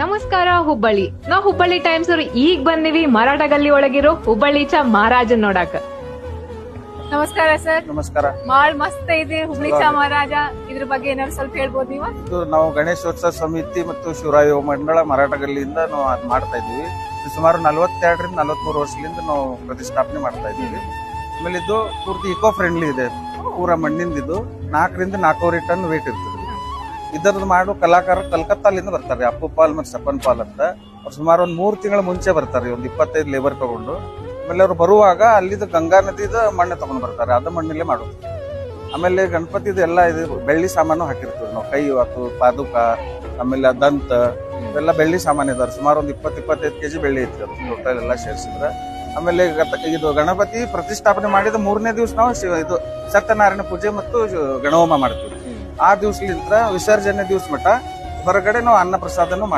ನಮಸ್ಕಾರ ಹುಬ್ಬಳ್ಳಿ. ನಾವ್ ಹುಬ್ಬಳ್ಳಿ ಟೈಮ್ಸ್ ಅವ್ರು ಈಗ ಬಂದಿವಿ ಮರಾಠ ಗಲ್ಲಿ ಒಳಗಿರೋ ಹುಬ್ಬಳ್ಳಿ ಚಾ ಮಹಾರಾಜನ್ ನೋಡಾಕ. ನಮಸ್ಕಾರ ಸರ್. ನಮಸ್ಕಾರ. ಮಾಲ್ ಮಸ್ತ್ ಇದೆ ಹುಬ್ಳಿ ಚಾ ಮಹಾರಾಜ. ಇದ್ರ ಬಗ್ಗೆ ಏನಾದ್ರು ಸ್ವಲ್ಪ ಹೇಳ್ಬೋದು ನೀವು? ಇದು ನಾವು ಗಣೇಶೋತ್ಸವ ಸಮಿತಿ ಮತ್ತು ಶಿವರಾಯ ಮಂಡಳ ಮರಾಠ ಗಲ್ಲಿಯಿಂದ ನಾವು ಅದ್ ಮಾಡ್ತಾ ಇದೀವಿ. ಇದು ಸುಮಾರು 42ರಿಂದ 43 ವರ್ಷದಿಂದ ನಾವು ಪ್ರತಿಷ್ಠಾಪನೆ ಮಾಡ್ತಾ ಇದೀವಿ. ಆಮೇಲೆ ಇದು ಪೂರ್ತಿ ಇಕೋ ಫ್ರೆಂಡ್ಲಿ ಇದೆ. ಪೂರಾ ಮಣ್ಣಿಂದ ಇದು 4ರಿಂದ 4.5 ಟನ್ ವೇಟ್ ಇರ್ತದೆ. ಇದರದ್ದು ಮಾಡೋ ಕಲಾಕಾರ ಕಲ್ಕತ್ತಾಲಿಂದ ಬರ್ತಾರೆ, ಅಪ್ಪು ಪಾಲ್ ಮತ್ತು ಸಪನ್ ಪಾಲ್ ಅಂತ. ಅವ್ರು ಸುಮಾರು ಒಂದು 3 ತಿಂಗಳ ಮುಂಚೆ ಬರ್ತಾರೆ, ಒಂದು 25 ಲೇಬರ್ ತಗೊಂಡು. ಆಮೇಲೆ ಅವ್ರು ಬರುವಾಗ ಅಲ್ಲಿದ್ದು ಗಂಗಾ ನದಿದ ಮಣ್ಣು ತಗೊಂಡು ಬರ್ತಾರೆ, ಅದ ಮಣ್ಣಲ್ಲೇ ಮಾಡೋದು. ಆಮೇಲೆ ಗಣಪತಿದು ಎಲ್ಲ ಇದು ಬೆಳ್ಳಿ ಸಾಮಾನು ಹಾಕಿರ್ತೀವಿ ನಾವು, ಕೈ ಆತು, ಪಾದುಕ, ಆಮೇಲೆ ದಂತ, ಇವೆಲ್ಲ ಬೆಳ್ಳಿ ಸಾಮಾನು ಇದಾರೆ. ಸುಮಾರು ಒಂದು 20-25 ಕೆಜಿ ಬೆಳ್ಳಿ ಐತಿ ಅದು ಟೋಟಲ್ ಎಲ್ಲ ಸೇರಿಸಿದ್ರೆ. ಆಮೇಲೆ ಇದು ಗಣಪತಿ ಪ್ರತಿಷ್ಠಾಪನೆ ಮಾಡಿದ 3ನೇ ದಿವಸ ನಾವು ಇದು ಸತ್ಯನಾರಾಯಣ ಪೂಜೆ ಮತ್ತು ಗಣಹೋಮ ಮಾಡ್ತೀವಿ. ಆ ದಿವಸಲಿಂದ ವಿಸರ್ಜನೆ ದಿವಸ ಮಟ್ಟ ಹೊರಗಡೆ ನಾವು ಅನ್ನ ಪ್ರಸಾದನು ಮಾಡ್ತೀವಿ.